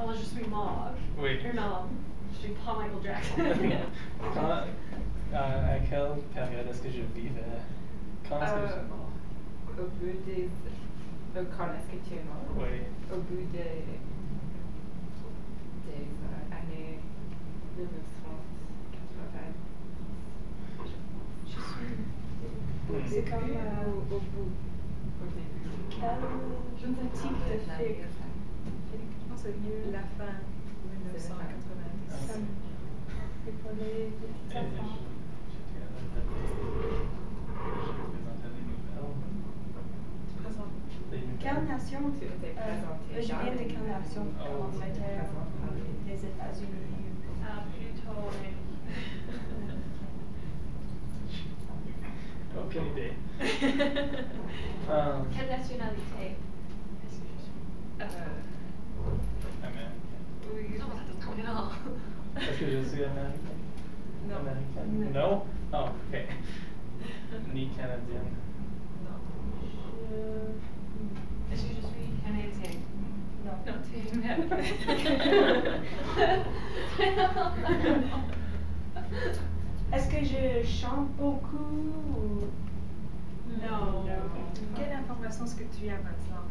Quand je suis mort, Oui. non, je suis pas Michael Jackson. À quelle période est-ce que je vivais? Quand est-ce que je suis mort? Au bout des... Quand est-ce que tu es mort? Oui. Au bout des années 1980. Je suis... C'est comme au bout. Au début. Quel type de fic? Je pense que c'est mieux la fin 1990. Ça me dépendait de Et ta part. j'étais à la télé. Je présentais les nouvelles. Présent. Les nouvelles. Quelle nation? Tu étais présenté. Je viens de quelle nation? Oh. Angleterre, des États-Unis. Plutôt. Aucune idée. Quelle nationalité est-ce que je suis? Américain. Oui, non, Est-ce que je suis américain? Non. Américaine? Non? Oh, ok. Ni canadienne. Est-ce que je suis canadienne? Non. Non, tu es américaine. Est-ce que je chante beaucoup ou... Non. Quelle information est-ce que tu as maintenant?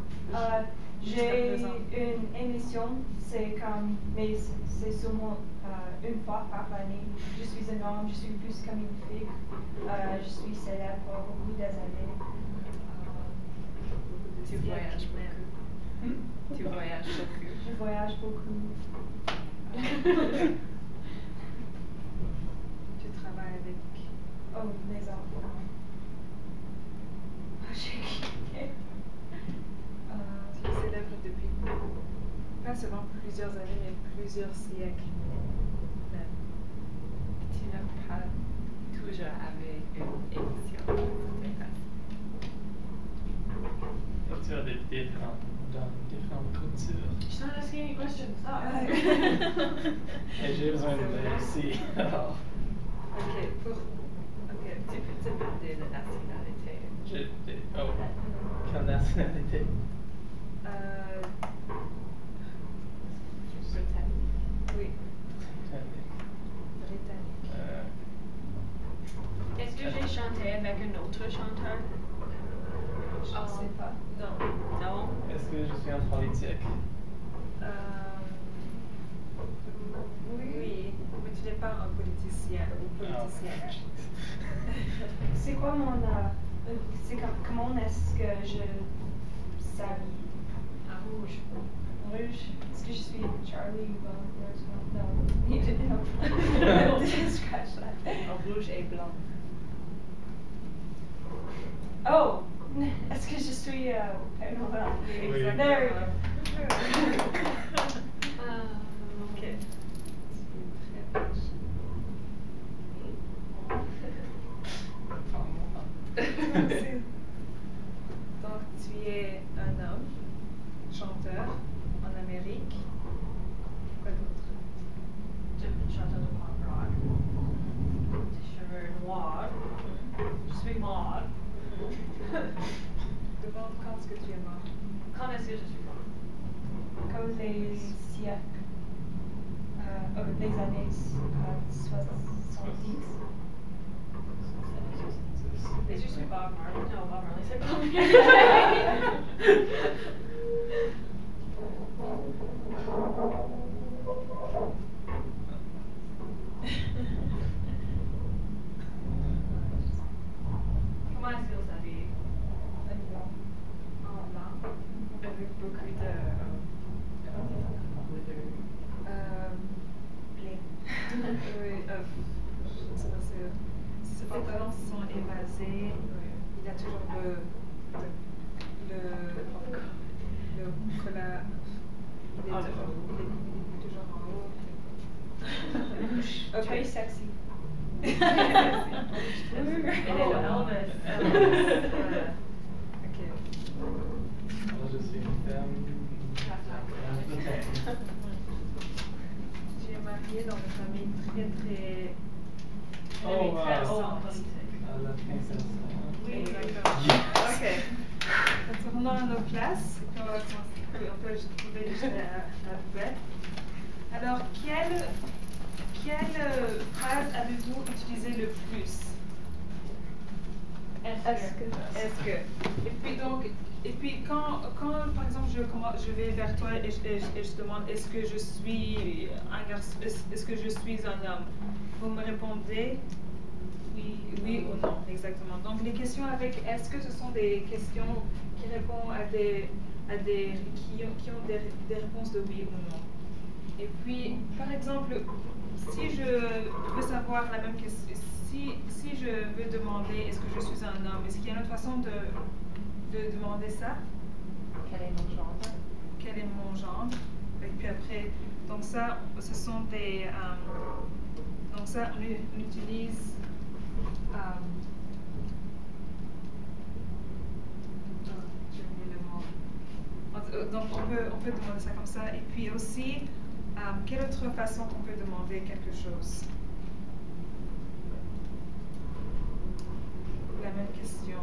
J'ai une émission, c'est comme, mais c'est seulement une fois par année. Je suis un homme, je suis plus comme une fille. Je suis célèbre pour beaucoup des années. Tu voyages beaucoup. Tu voyages beaucoup. Je voyage beaucoup. Tu travailles avec... Oh, mes enfants. J'ai quitté. Tu es célèbre depuis pas seulement plusieurs années, mais plusieurs siècles. Même. Tu n'as pas toujours avec une émission. Et tu as des différentes cultures. She's not asking any questions. Stop. Et j'ai besoin de l'aide aussi. Alors, Tu peux demander la nationalité. oh, quelle nationalité? Britannique. Oui, britannique. Est-ce que j'ai chanté avec un autre chanteur? Je ne sais pas. Non. Non. Est-ce que je suis en politique? Oui, mais tu n'es pas un politicien ou politicienne. C'est quoi mon... comment est-ce que je s'habille? En rouge. Rouge? Est-ce que je suis Charlie ou non? Non. Scratch that. En rouge et blanc. Oh! Est-ce que je suis Père Noël? Oui. There. Ok. Donc, tu es un homme, chanteur en Amérique. Quoi d'autre? Je suis chanteuse de pop rock. Des cheveux noirs. Je suis mort. Demande quand est-ce que tu es mort. Quand est-ce que je suis mort? Comme les siècles. Les années 70. Est-ce que je suis Bob Marley? Non, Bob Marley, c'est pas bien. Comment est-ce que vous savez? En blanc. Avec beaucoup de... Oui, c'est parce que ses pantalons sont évasés. Il a toujours le collat. Il est toujours en haut. Très sexy. Elle est le Elvis. Ok. Alors, je suis une femme. Tu es mariée dans une famille très Oh, Très wow. haut en politique. La princesse. Oui. Exactement. Yes. Ok. Retournons à nos places, et puis on va commencer. Oui, on peut trouver juste la poubelle. Alors, quelle phrase avez-vous utilisé le plus? Est-ce que. Et puis quand par exemple je vais vers toi et je demande est-ce que je suis un garçon, est-ce que je suis un homme? Vous me répondez oui ou non, exactement. Donc les questions avec est-ce que ce sont des questions qui répondent qui ont des réponses de oui ou non. Et puis par exemple, si je veux savoir la même question, si je veux demander est-ce que je suis un homme, est-ce qu'il y a une autre façon de demander ça? Quel est mon genre? Quel est mon genre? Et puis après, donc ça, ce sont des... donc ça, on utilise... j'ai oublié le mot. Donc on peut demander ça comme ça. Et puis aussi, quelle autre façon qu'on peut demander quelque chose? La même question.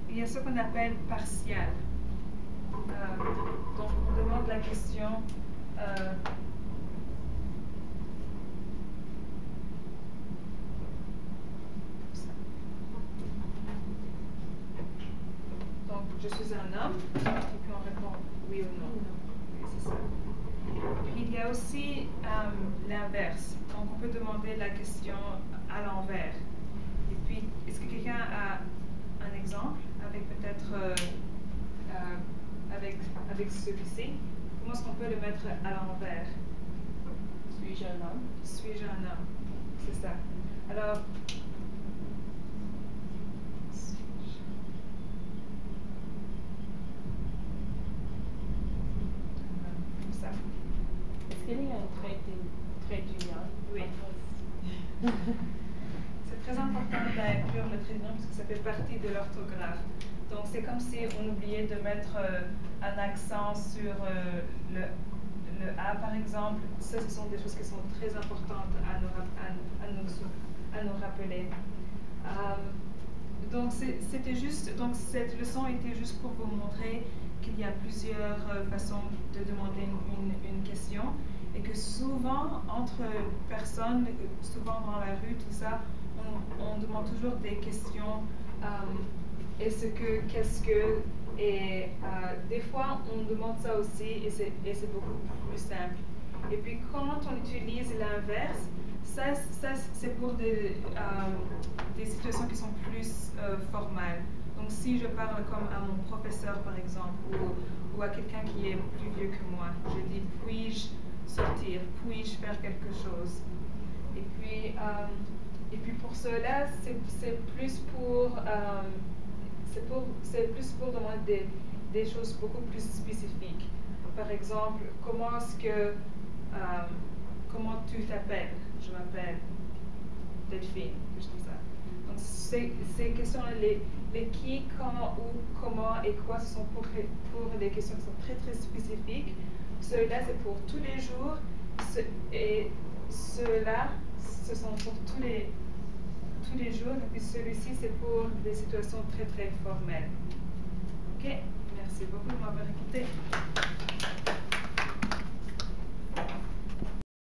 Il y a ce qu'on appelle partial. Donc, on demande la question donc, je suis un homme, et puis on répond oui ou non. Oui, c'est ça. Puis, il y a aussi l'inverse. Donc, on peut demander la question à l'envers. Et puis, est-ce que quelqu'un a un exemple avec peut-être avec celui-ci? Comment est-ce qu'on peut le mettre à l'envers? Suis-je un homme? Suis-je un homme? C'est ça. Alors, comme ça. Est-ce qu'il y a un trait d'union? Oui. C'est très important d'inclure le trait d'union parce que ça fait partie de l'orthographe. Donc c'est comme si on oubliait de mettre un accent sur le A par exemple. Ça, ce sont des choses qui sont très importantes à nous rappeler. Donc c'était juste, donc cette leçon était juste pour vous montrer qu'il y a plusieurs façons de demander une question. Et que souvent, entre personnes, souvent dans la rue, tout ça, on demande toujours des questions. Est-ce que, qu'est-ce que, et des fois, on demande ça aussi, et c'est beaucoup plus simple. Et puis, quand on utilise l'inverse, ça c'est pour des situations qui sont plus formelles. Donc, si je parle comme à mon professeur, par exemple, ou à quelqu'un qui est plus vieux que moi, je dis, puis-je sortir, puis-je faire quelque chose? Et puis pour cela, c'est plus pour demander des choses beaucoup plus spécifiques. Par exemple, comment tu t'appelles? Je m'appelle Delphine, je dis ça. Donc ces questions-là, les qui, quand, où, comment et quoi, ce sont pour des questions qui sont très très spécifiques. Ceux-là, c'est pour tous les jours, et ceux-là, ce sont pour tous les jours, et puis celui-ci, c'est pour des situations très très formelles. Ok, merci beaucoup de m'avoir écouté.